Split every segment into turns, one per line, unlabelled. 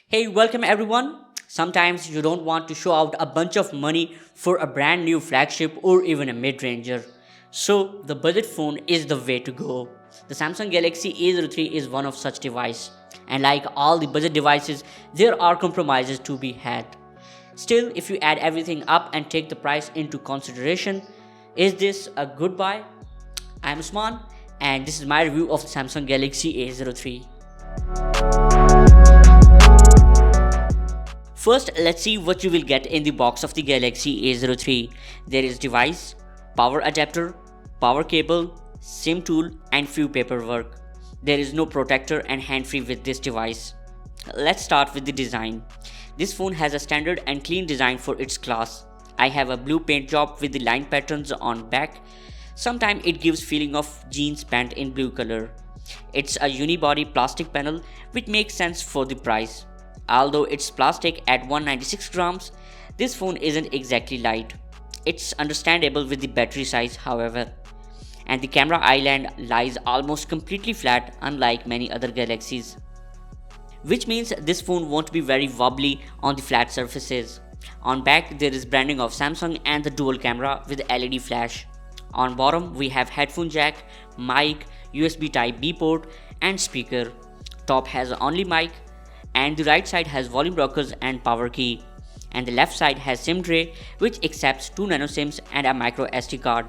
Hey, welcome everyone. Sometimes you don't want to show out a bunch of money for a brand new flagship or even a mid ranger. So, the budget phone is the way to go. The Samsung Galaxy A03 is one of such device. And like all the budget devices, there are compromises to be had. Still, if you add everything up and take the price into consideration, is this a good buy? I'm Usman and this is my review of the Samsung Galaxy A03. First, let's see what you will get in the box of the Galaxy A03. There is device, power adapter, power cable, SIM tool and few paperwork. There is no protector and hand-free with this device. Let's start with the design. This phone has a standard and clean design for its class. I have a blue paint job with the line patterns on back. Sometimes it gives feeling of jeans pant in blue color. It's a unibody plastic panel which makes sense for the price. Although it's plastic at 196 grams, this phone isn't exactly light. It's understandable with the battery size, however. And the camera island lies almost completely flat, unlike many other Galaxies. Which means this phone won't be very wobbly on the flat surfaces. On back there is branding of Samsung and the dual camera with LED flash. On bottom we have headphone jack, mic, USB type B port and speaker. Top has only mic and the right side has volume rockers and power key. And the left side has SIM tray which accepts 2 nano SIMs and a micro SD card.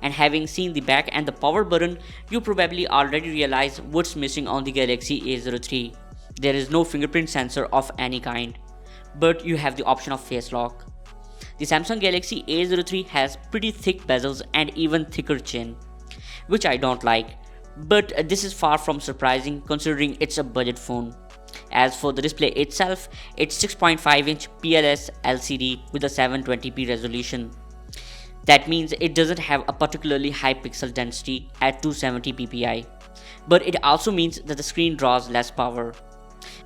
And having seen the back and the power button, you probably already realize what's missing on the Galaxy A03. There is no fingerprint sensor of any kind, but you have the option of face lock. The Samsung Galaxy A03 has pretty thick bezels and even thicker chin, which I don't like, but this is far from surprising considering it's a budget phone. As for the display itself, it's 6.5-inch PLS LCD with a 720p resolution. That means it doesn't have a particularly high pixel density at 270 ppi, but it also means that the screen draws less power.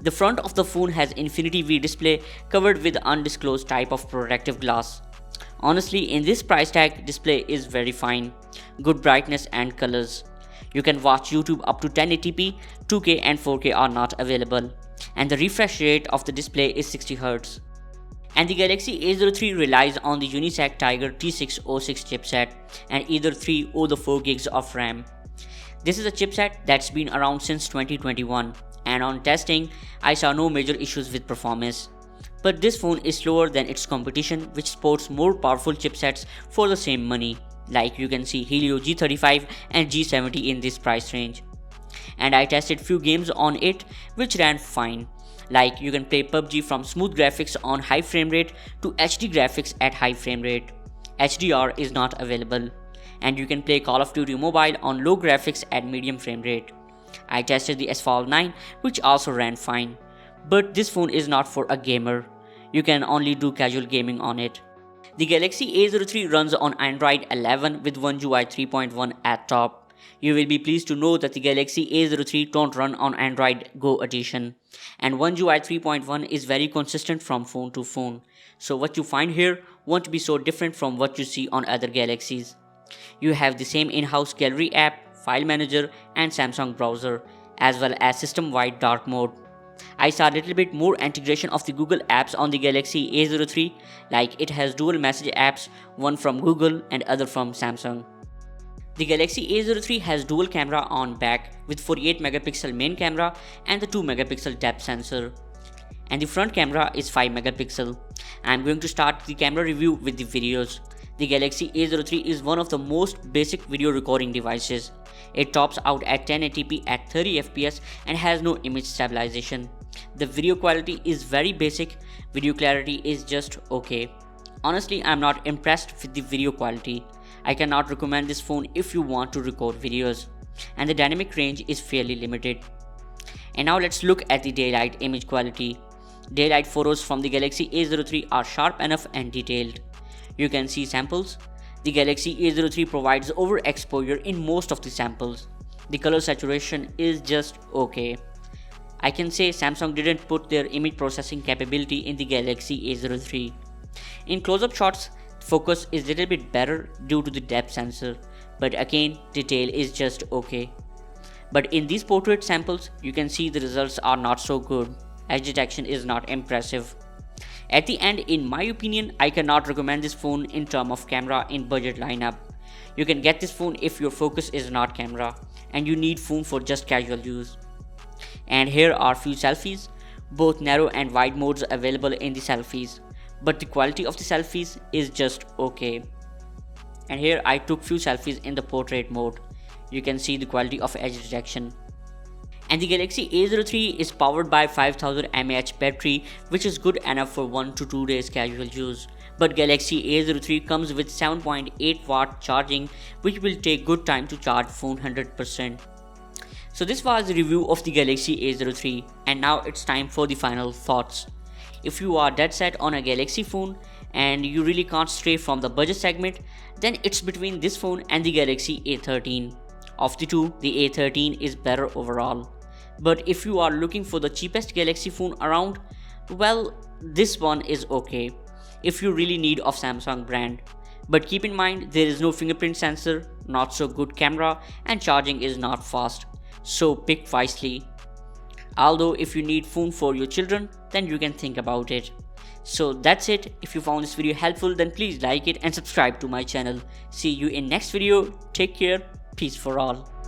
The front of the phone has Infinity V display covered with undisclosed type of protective glass. Honestly, in this price tag, display is very fine, good brightness and colors. You can watch YouTube up to 1080p, 2K and 4K are not available, and the refresh rate of the display is 60Hz. And the Galaxy A03 relies on the Unisac Tiger T606 chipset and either 3 or the 4 gigs of RAM. This is a chipset that's been around since 2021, and on testing, I saw no major issues with performance. But this phone is slower than its competition which sports more powerful chipsets for the same money, like you can see Helio G35 and G70 in this price range. And I tested few games on it which ran fine, like you can play PUBG from smooth graphics on high frame rate to HD graphics at high frame rate. HDR is not available, and you can play Call of Duty Mobile on low graphics at medium frame rate. I tested the Asphalt 9 which also ran fine, but this phone is not for a gamer. You can only do casual gaming on it. The Galaxy A03 runs on Android 11 with One UI 3.1 at top. You will be pleased to know that the Galaxy A03 don't run on Android Go edition, and One UI 3.1 is very consistent from phone to phone, so what you find here won't be so different from what you see on other Galaxies. You have the same in-house gallery app, file manager and Samsung browser, as well as system-wide dark mode. I saw a little bit more integration of the Google apps on the Galaxy A03, like it has dual message apps, one from Google and other from Samsung. The Galaxy A03 has dual camera on back with 48 megapixel main camera and the 2 megapixel depth sensor. And the front camera is 5 megapixel. I am going to start the camera review with the videos. The Galaxy A03 is one of the most basic video recording devices. It tops out at 1080p at 30 fps and has no image stabilization. The video quality is very basic, video clarity is just okay. Honestly, I am not impressed with the video quality. I cannot recommend this phone if you want to record videos, and the dynamic range is fairly limited. And now let's look at the daylight image quality. Daylight photos from the Galaxy A03 are sharp enough and detailed. You can see samples. The Galaxy A03 provides overexposure in most of the samples. The color saturation is just okay. I can say Samsung didn't put their image processing capability in the Galaxy A03. In close-up shots, focus is a little bit better due to the depth sensor, but again, detail is just okay. But in these portrait samples, you can see the results are not so good, edge detection is not impressive. At the end, in my opinion, I cannot recommend this phone in terms of camera in budget lineup. You can get this phone if your focus is not camera and you need phone for just casual use. And here are few selfies, both narrow and wide modes available in the selfies, but the quality of the selfies is just okay. And here I took few selfies in the portrait mode. You can see the quality of edge detection. And the Galaxy A03 is powered by 5000 mAh battery, which is good enough for 1 to 2 days casual use. But Galaxy A03 comes with 7.8 watt charging, which will take good time to charge phone 100%. So this was the review of the Galaxy A03, and now it's time for the final thoughts. If you are dead set on a Galaxy phone and you really can't stray from the budget segment, then it's between this phone and the Galaxy A13. Of the two, the A13 is better overall. But if you are looking for the cheapest Galaxy phone around, well, this one is okay if you really need of Samsung brand. But keep in mind, there is no fingerprint sensor, not so good camera, and charging is not fast. So pick wisely. Although if you need phone for your children, then you can think about it. So that's it. If you found this video helpful, then please like it and subscribe to my channel. See you in next video. Take care. Peace for all.